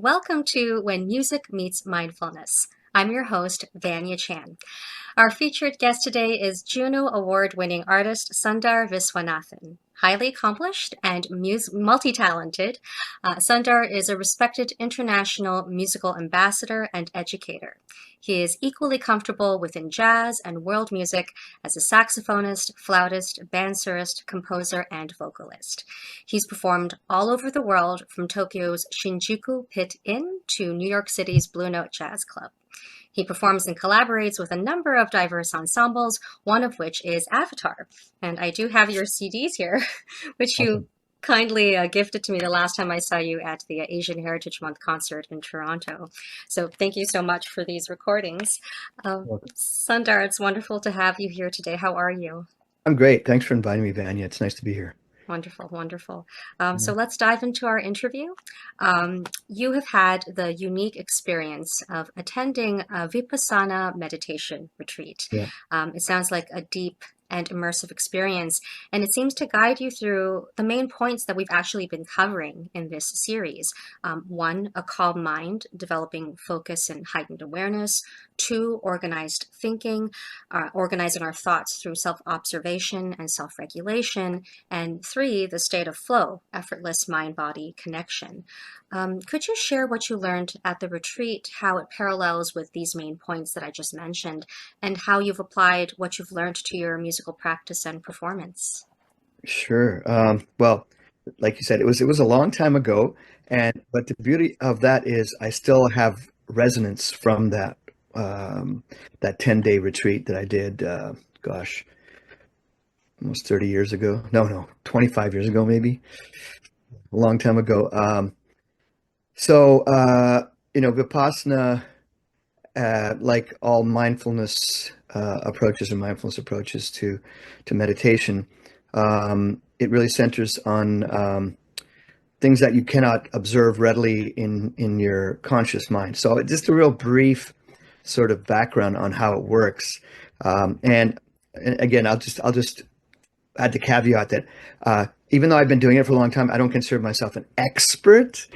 welcome to When Music Meets Mindfulness. I'm your host, Vanya Chan. Our featured guest today is Juno Award-winning artist Sundar Viswanathan. Highly accomplished and multi-talented, Sundar is a respected international musical ambassador and educator. He is equally comfortable within jazz and world music as a saxophonist, flautist, bandsurist, composer, and vocalist. He's performed all over the world, from Tokyo's Shinjuku Pit Inn to New York City's Blue Note Jazz Club. He performs and collaborates with a number of diverse ensembles, one of which is Avatar. And I do have your CDs here, which you kindly gifted to me the last time I saw you at the Asian Heritage Month concert in Toronto. So thank you so much for these recordings. Sundar, it's wonderful to have you here today. How are you? I'm great. Thanks for inviting me, Vanya. It's nice to be here. Wonderful, wonderful. So let's dive into our interview. You have had the unique experience of attending a Vipassana meditation retreat. Yeah. It sounds like a deep and immersive experience, and it seems to guide you through the main points that we've actually been covering in this series. One, a calm mind, developing focus and heightened awareness. Two, organized thinking, organizing our thoughts through self-observation and self-regulation. And three, the state of flow, effortless mind-body connection. Could you share what you learned at the retreat, how it parallels with these main points that I just mentioned, and how you've applied what you've learned to your musical practice and performance? Sure. Well, like you said, it was a long time ago, but the beauty of that is I still have resonance from that 10-day retreat that I did. Gosh, almost 30 years ago. No, 25 years ago, maybe. A long time ago. Vipassana, like all mindfulness approaches and mindfulness approaches to meditation, it really centers on things that you cannot observe readily in your conscious mind. So just a real brief sort of background on how it works. And again, I'll just add the caveat that even though I've been doing it for a long time, I don't consider myself an expert.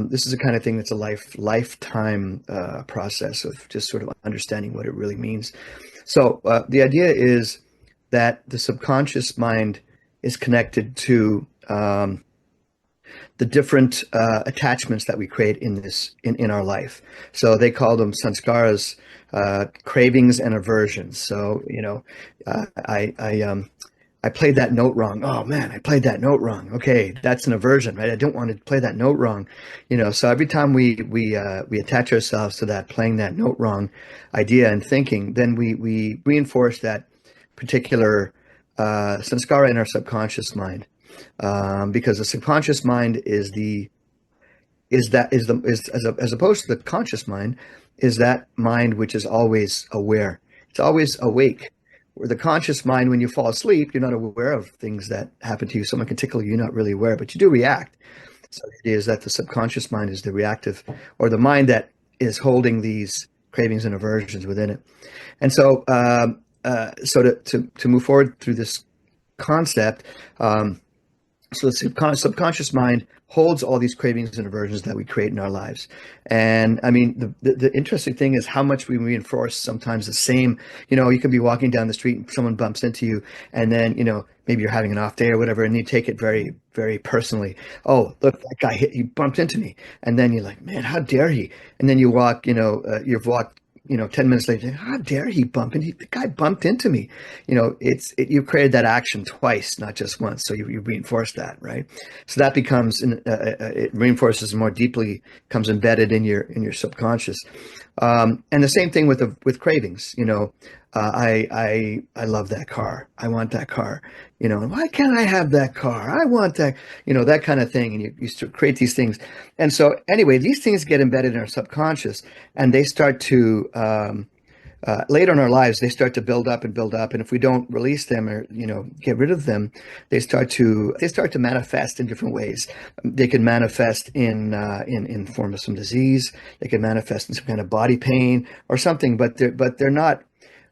This is the kind of thing that's a lifetime process of just sort of understanding what it really means. So the idea is that the subconscious mind is connected to the different attachments that we create in our life. So they call them sanskaras, cravings and aversions. So I played that note wrong. Oh man, I played that note wrong. Okay, that's an aversion, right? I don't want to play that note wrong. So every time we attach ourselves to that playing that note wrong idea and thinking, then we reinforce that particular sanskara in our subconscious mind, because the subconscious mind as opposed to the conscious mind, is that mind which is always aware. It's always awake. Where the conscious mind, when you fall asleep, you're not aware of things that happen to you. Someone can tickle you, you're not really aware, but you do react. So the idea is that the subconscious mind is the reactive, or the mind that is holding these cravings and aversions within it. And so, to move forward through this concept, so the subconscious mind holds all these cravings and aversions that we create in our lives. And I mean, the interesting thing is how much we reinforce sometimes the same. You could be walking down the street and someone bumps into you, and then, maybe you're having an off day or whatever, and you take it very, very personally. Oh, look, that guy he bumped into me. And then you're like, man, how dare he? And then you walk, you've walked 10 minutes later, how dare he bump into the guy bumped into me. You created that action twice, not just once. So you reinforce that, right? So that becomes, it reinforces more deeply, comes embedded in your subconscious. And the same thing with cravings. I love that car. I want that car. Why can't I have that car? I want that, that kind of thing. And you create these things. And so anyway, these things get embedded in our subconscious, and they start to, later in our lives, they start to build up and build up. And if we don't release them or, get rid of them, they start to manifest in different ways. They can manifest in form of some disease. They can manifest in some kind of body pain or something, but they're not,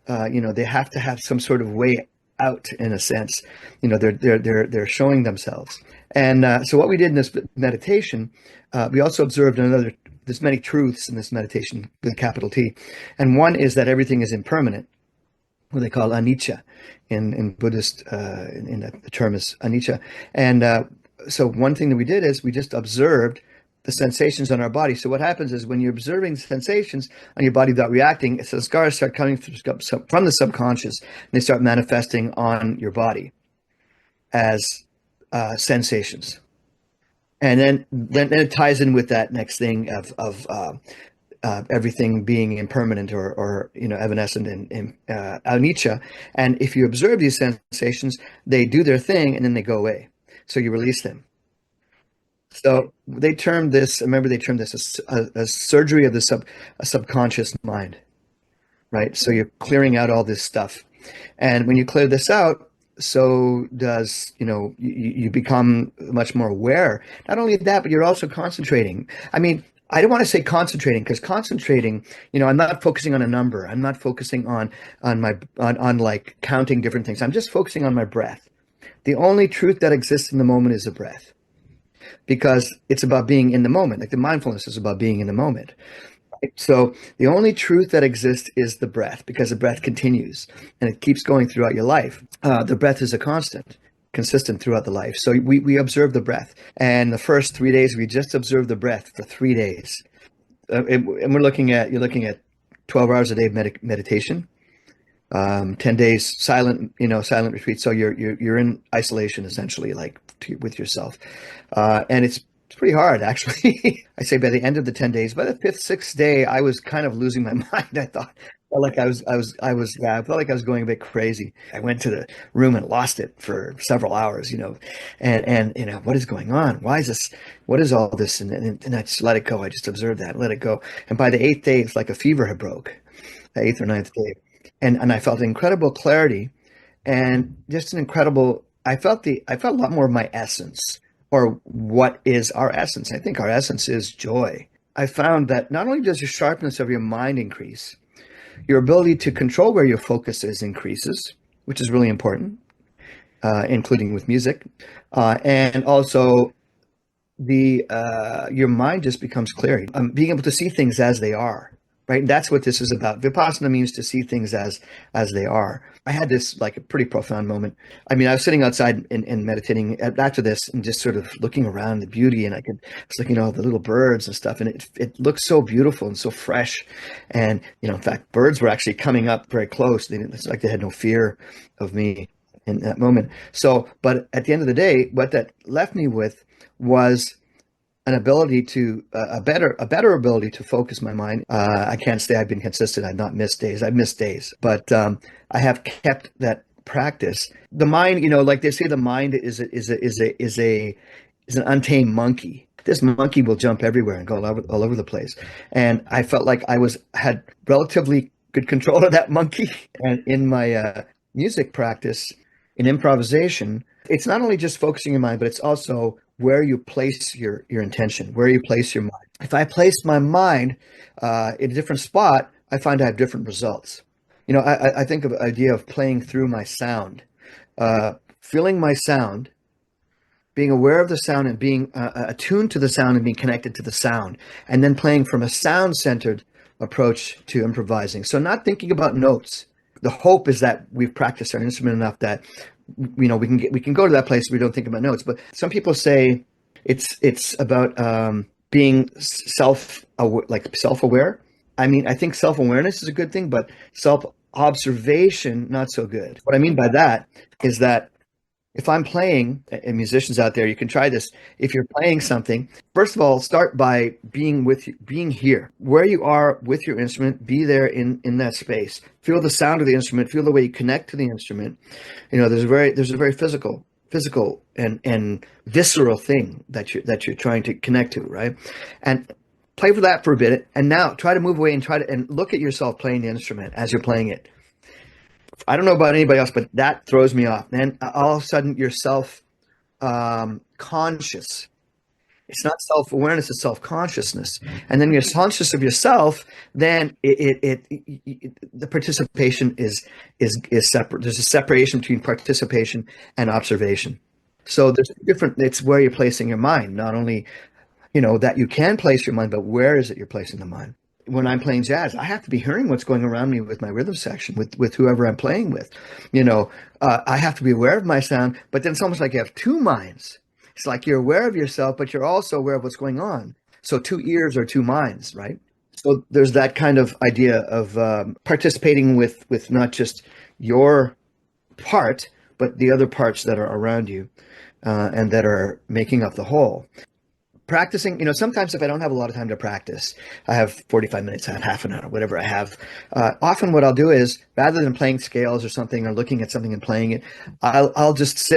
they have to have some sort of way out, in a sense. They're showing themselves. And so what we did in this meditation, we also observed another there's many truths in this meditation with a capital T, and one is that everything is impermanent, what they call anicca in Buddhist. In the term is anicca, and so one thing that we did is we just observed the sensations on our body. So what happens is when you're observing sensations on your body without reacting, sanskaras start coming from the subconscious, and they start manifesting on your body as sensations. And then it ties in with that next thing of everything being impermanent or evanescent in anicca. And if you observe these sensations, they do their thing and then they go away. So you release them. So they termed this. Remember, they termed this a surgery of the subconscious mind, right? So you're clearing out all this stuff, and when you clear this out, so does you become much more aware. Not only that, but you're also concentrating. I mean, I don't want to say concentrating, because concentrating, I'm not focusing on a number. I'm not focusing on like counting different things. I'm just focusing on my breath. The only truth that exists in the moment is the breath, because it's about being in the moment. Like the mindfulness is about being in the moment. So the only truth that exists is the breath, because the breath continues and it keeps going throughout your life. The breath is a constant, consistent throughout the life. So we observe the breath. And the first 3 days, we just observe the breath for 3 days. And you're looking at 12 hours a day of meditation, 10 days silent retreat. So you're in isolation, essentially, like with yourself. And it's pretty hard, actually. I say by the end of the 10 days, by the fifth, sixth day, I was kind of losing my mind. I felt like I felt like I was going a bit crazy. I went to the room and lost it for several hours, and what is going on? Why is this? What is all this? And I just let it go. I just observed that, let it go. And by the eighth day, it's like a fever had broke, the eighth or ninth day. And I felt incredible clarity, and just an incredible, I felt a lot more of my essence, or what is our essence. I think our essence is joy. I found that not only does your sharpness of your mind increase, your ability to control where your focus is increases, which is really important, including with music, and also your mind just becomes clear. Being able to see things as they are, right? That's what this is about. Vipassana means to see things as they are. I had this like a pretty profound moment. I mean, I was sitting outside and meditating after this, and just sort of looking around the beauty, and I was looking at all the little birds and stuff, and it looked so beautiful and so fresh. And in fact, birds were actually coming up very close. It's like they had no fear of me in that moment. So, but at the end of the day, what that left me with was an ability to a better ability to focus my mind. I can't say I've been consistent. I've not missed days. I've missed days, but I have kept that practice. The mind, like they say, the mind is an untamed monkey. This monkey will jump everywhere and go all over the place. And I felt like I had relatively good control of that monkey. And in my music practice, in improvisation, it's not only just focusing your mind, but it's also where you place your intention, where you place your mind. If I place my mind in a different spot, I find I have different results. I think of the idea of playing through my sound, feeling my sound, being aware of the sound, and being attuned to the sound and being connected to the sound, and then playing from a sound-centered approach to improvising. So not thinking about notes. The hope is that we've practiced our instrument enough that we can go to that place where we don't think about notes. But some people say it's about being self-aware. I mean, I think self-awareness is a good thing, but self-observation not so good. What I mean by that is that if I'm playing, and musicians out there, you can try this. If you're playing something, first of all, start by being here, where you are with your instrument. Be there in that space. Feel the sound of the instrument. Feel the way you connect to the instrument. There's a very physical and visceral thing that you're trying to connect to, right? And play with that for a bit, and now try to move away and look at yourself playing the instrument as you're playing it. I don't know about anybody else, but that throws me off. And all of a sudden, you're conscious. It's not self-awareness; it's self-consciousness. And then you're conscious of yourself. Then the participation is separate. There's a separation between participation and observation. So there's different. It's where you're placing your mind, not only that you can place your mind, but where is it you're placing the mind? When I'm playing jazz, I have to be hearing what's going around me with my rhythm section, with whoever I'm playing with. You know, I have to be aware of my sound, but then it's almost like you have two minds. It's like you're aware of yourself, but you're also aware of what's going on. So two ears or two minds, right? So there's that kind of idea of participating with not just your part, but the other parts that are around you and that are making up the whole. Practicing, sometimes if I don't have a lot of time to practice, I have 45 minutes, I have half an hour, whatever I have. Often what I'll do is, rather than playing scales or something or looking at something and playing it, I'll just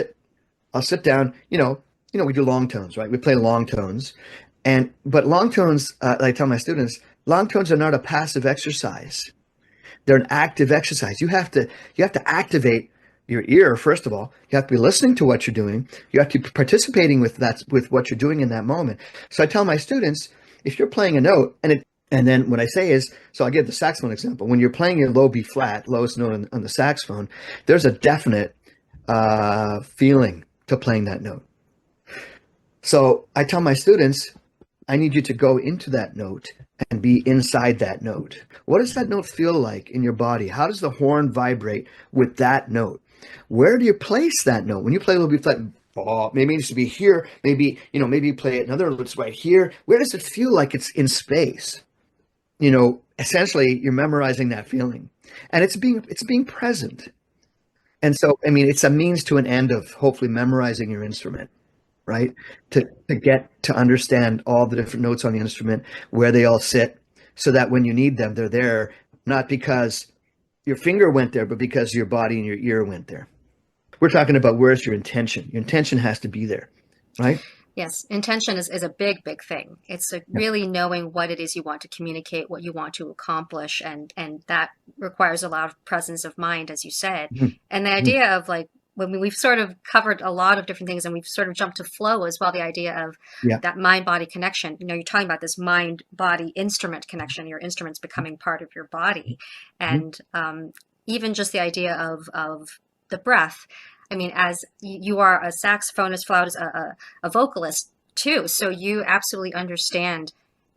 I'll sit down. We do long tones, right? We play long tones, but long tones, I tell my students, long tones are not a passive exercise. They're an active exercise. You have to activate your ear, first of all. You have to be listening to what you're doing. You have to be participating with what you're doing in that moment. So I tell my students, if you're playing a note, and then what I say is, so I'll give the saxophone example. When you're playing a low B flat, lowest note on the saxophone, there's a definite feeling to playing that note. So I tell my students, I need you to go into that note and be inside that note. What does that note feel like in your body? How does the horn vibrate with that note? Where do you place that note? When you play a little bit flat, oh, maybe it needs to be here. Maybe you play another note right here. Where does it feel like it's in space? Essentially you're memorizing that feeling. And it's being present. And so, I mean, it's a means to an end of hopefully memorizing your instrument, right? To get to understand all the different notes on the instrument, where they all sit, so that when you need them, they're there, not because your finger went there, but because your body and your ear went there. We're talking about where's your intention. Your intention has to be there, right? Yes, intention is a big, big thing. It's like Yeah. really knowing what it is you want to communicate, what you want to accomplish, and that requires a lot of presence of mind, as you said. Mhm. And the Mhm. idea of like when we've sort of covered a lot of different things, and we've sort of jumped to flow as well. The idea of Yeah. that mind-body connection. You're talking about this mind-body instrument connection. Your instrument's becoming part of your body, Mhm. and even just the idea of the breath. I mean, as you are a saxophonist, flautist, a vocalist too. So you absolutely understand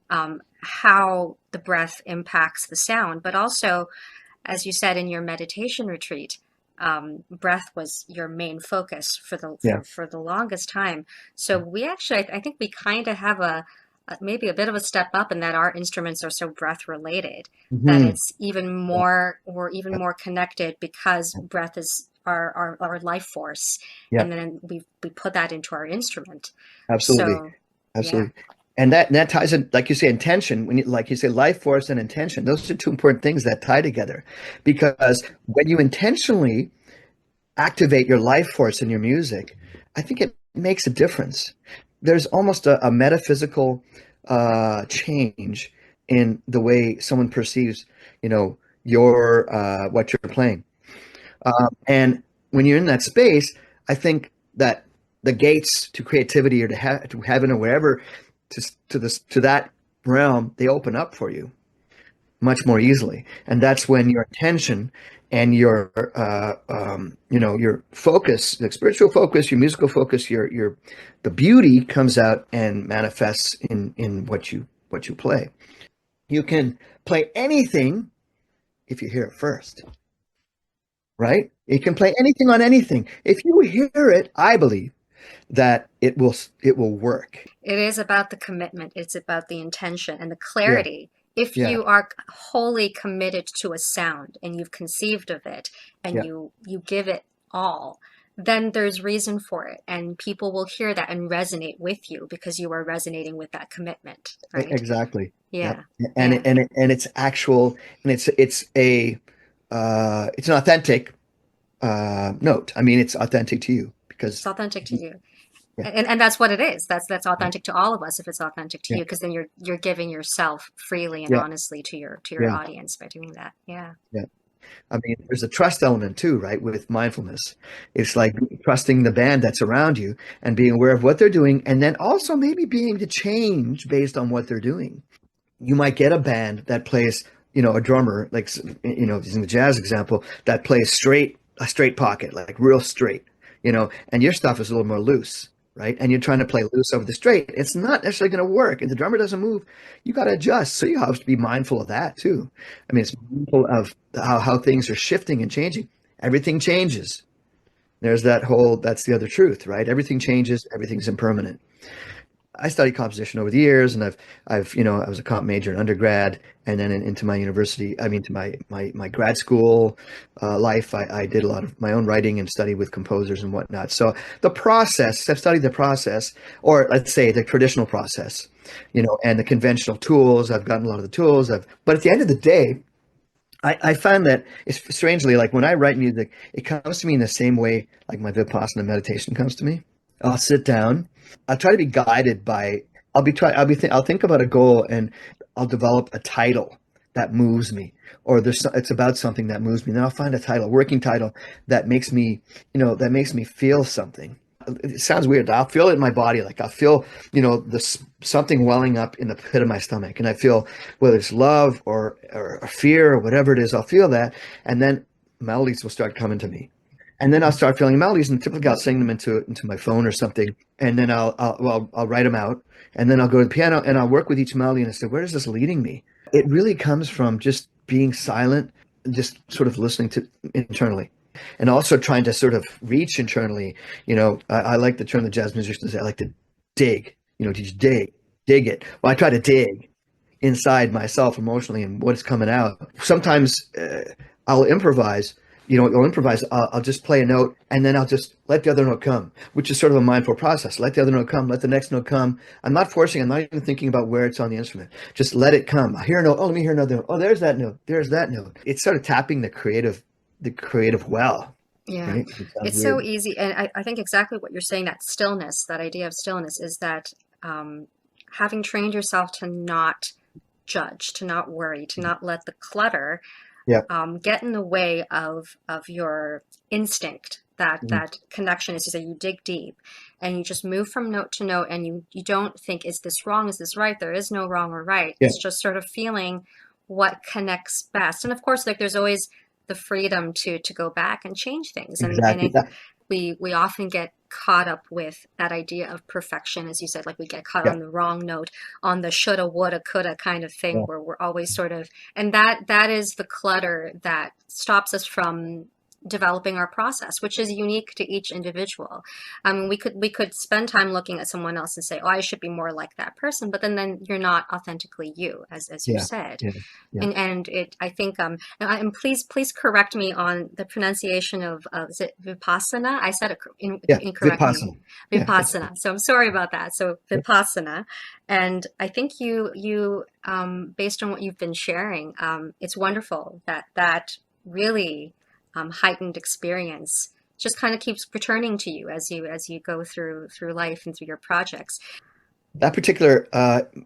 how the breath impacts the sound. But also, as you said in your meditation retreat, breath was your main focus for Yeah. the longest time. So we actually, I think we kind of have maybe a bit of a step up in that our instruments are so breath related that Mhm. it's even Yeah. more we're even Yeah. more connected because breath is our life force, Yeah. and then we put that into our instrument. Absolutely. So yeah. Absolutely. And that ties in, like you say, intention. Like you say, life force and intention. Those are two important things that tie together, because when you intentionally activate your life force in your music, I think it makes a difference. There's almost a metaphysical change in the way someone perceives, your what you're playing. And when you're in that space, I think that the gates to creativity or to heaven or wherever, to that realm, they open up for you much more easily. And that's when your attention and your focus, like spiritual focus, your musical focus, the beauty comes out and manifests in what you play. You can play anything if you hear it first, right? You can play anything on anything. If you hear it, I believe that it will work. It is about the commitment. It's about the intention and the Yeah, clarity. If yeah, you are wholly committed to a sound and you've conceived of it and yeah. you give it all, then there's reason for it. And people will hear that and resonate with you because you are resonating with that commitment, right? Exactly. Yep. Yeah. And Yeah. it's actual, and it's an authentic note. I mean, it's authentic to you It's because authentic to you. yeah, And that's what it is. That's yeah, authentic to all of us if it's authentic to yeah, you, because then you're giving yourself freely and yeah, honestly to your yeah, audience by doing that. Yeah. yeah. I mean, there's a trust element too, right? With mindfulness, it's like trusting the band that's around you and being aware of what they're doing, and then also maybe being able to change based on what they're doing. You might get a band that plays, a drummer, like, using the jazz example, that plays a straight pocket, like real straight, and your stuff is a little more loose, right? And you're trying to play loose over the straight. It's not necessarily going to work. If the drummer doesn't move, you got to adjust. So you have to be mindful of that too. I mean, it's mindful of how things are shifting and changing. Everything changes. There's that whole, that's the other truth, right? Everything changes, everything's impermanent. I studied composition over the years, and I was a comp major in undergrad, and then into my university, I mean, to my grad school life, I did a lot of my own writing and study with composers and whatnot. So the process, I've studied the process, or let's say the traditional process, and the conventional tools. I've gotten a lot of the tools. But at the end of the day, I find that it's strangely like when I write music, it comes to me in the same way like my Vipassana meditation comes to me. I'll sit down. I'll try to be guided by. I'll think about a goal and I'll develop a title that moves me, or it's about something that moves me. Then I'll find a title, working title that makes me, that makes me feel something. It sounds weird. I'll feel it in my body. Like I'll feel, this something welling up in the pit of my stomach, and I feel whether it's love or fear or whatever it is. I'll feel that, and then melodies will start coming to me. And then I'll start feeling melodies, and typically I'll sing them into my phone or something, and then I'll write them out, and then I'll go to the piano and I'll work with each melody and I say, where is this leading me? It really comes from just being silent, just sort of listening to internally, and also trying to sort of reach internally. I like the term the jazz musicians say, I like to dig. To just dig it. Well, I try to dig inside myself emotionally and what's coming out. Sometimes I'll improvise. I'll improvise. I'll just play a note, and then I'll just let the other note come, which is sort of a mindful process. Let the other note come. Let the next note come. I'm not forcing. I'm not even thinking about where it's on the instrument. Just let it come. I hear a note. Oh, let me hear another note. Oh, there's that note. There's that note. It's sort of tapping the creative well, Yeah, right? It sounds it's so weird. easy. And I think exactly what you're saying, that stillness, that idea of stillness, is that um, having trained yourself to not judge, to not worry, to not let the clutter Yeah. get in the way of your instinct. Mhm. That connection is to say you dig deep and you just move from note to note, and you don't think, is this wrong? Is this right? There is no wrong or right. Yeah. It's just sort of feeling what connects best. And of course, like there's always the freedom to go back and change things. And Exactly. if we often get caught up with that idea of perfection, as you said, like we get caught Yeah. on the wrong note, on the shoulda, woulda, coulda kind of thing, Yeah. where we're always sort of, and that is the clutter that stops us from developing our process, which is unique to each individual. We could spend time looking at someone else and say, oh, I should be more like that person, but then you're not authentically you, as you Yeah. said. Yeah. Yeah. And it, I think, and please correct me on the pronunciation of, is it Vipassana? I said it Yeah. incorrectly. Vipassana. Yeah. Vipassana. So I'm sorry about that. So Vipassana, and I think based on what you've been sharing, it's wonderful that really heightened experience just kind of keeps returning to you as you go through life and through your projects. That particular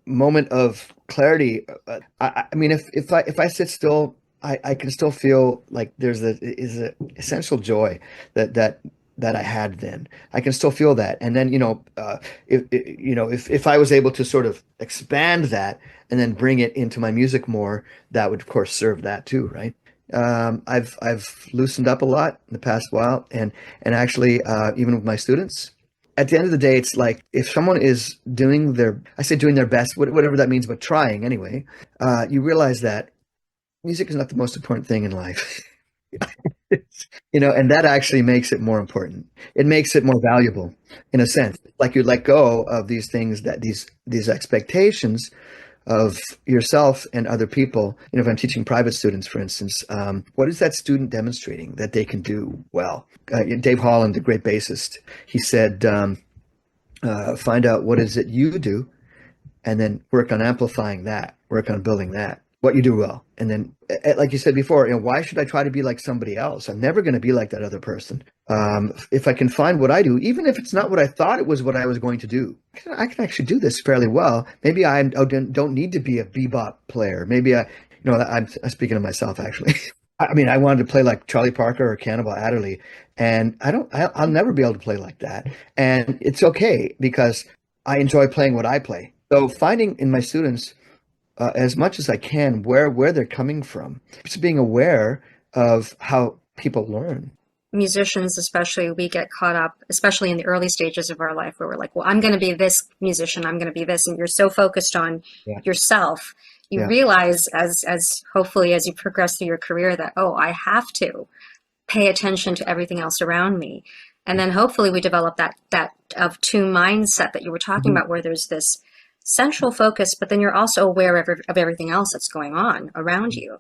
moment of clarity, I mean, if I sit still, I can still feel like there's a essential joy that I had then. I can still feel that, and then if I was able to sort of expand that and then bring it into my music more, that would of course serve that too, right? I've loosened up a lot in the past while, and actually even with my students, at the end of the day, it's like if someone is I say doing their best, whatever that means, but trying anyway, you realize that music is not the most important thing in life. And that actually makes it more important. It makes it more valuable in a sense. Like you let go of these things, that these expectations of yourself and other people. If I'm teaching private students, for instance, what is that student demonstrating that they can do well? Dave Holland, the great bassist, he said, find out what is it you do, and then work on amplifying that, work on building that, what you do well. And then, like you said before, why should I try to be like somebody else? I'm never going to be like that other person. If I can find what I do, even if it's not what I thought it was what I was going to do, I can actually do this fairly well. Maybe I don't need to be a bebop player. Maybe I'm speaking of myself, actually. I mean, I wanted to play like Charlie Parker or Cannibal Adderley, and I'll never be able to play like that. And it's okay because I enjoy playing what I play. So finding in my students as much as I can where they're coming from, just being aware of how people learn. musicians, especially, we get caught up, especially in the early stages of our life, where we're like, well, I'm going to be this musician, I'm going to be this. And you're so focused on Yeah. yourself, you Yeah. realize as hopefully as you progress through your career that, oh, I have to pay attention to everything else around me. And then hopefully we develop that of two mindset that you were talking Mhm. about, where there's this central focus, but then you're also aware of everything else that's going on around you.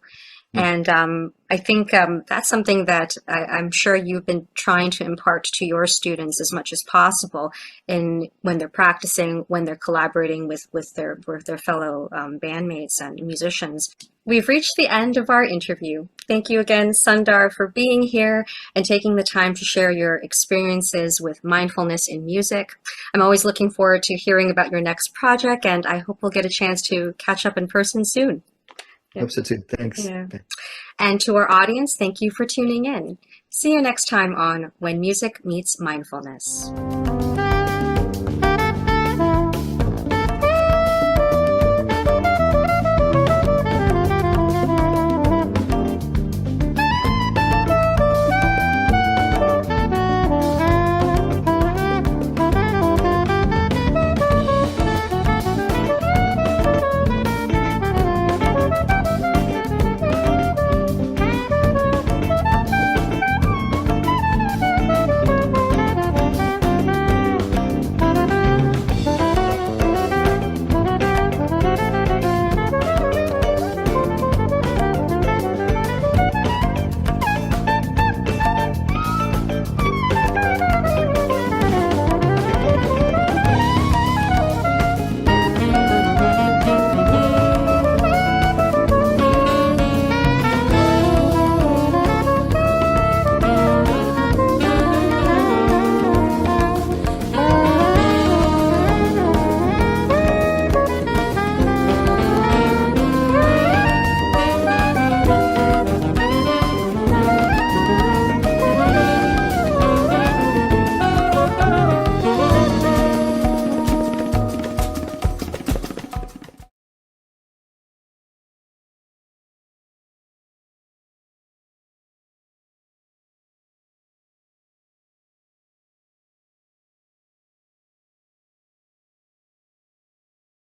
Yeah. And I think that's something that I'm sure you've been trying to impart to your students as much as possible in when they're practicing, when they're collaborating with their fellow bandmates and musicians. We've reached the end of our interview. Thank you again, Sundar, for being here and taking the time to share your experiences with mindfulness in music. I'm always looking forward to hearing about your next project, and I hope we'll get a chance to catch up in person soon. Yeah. Hope so too. Thanks. Yeah. And to our audience, thank you for tuning in. See you next time on When Music Meets Mindfulness.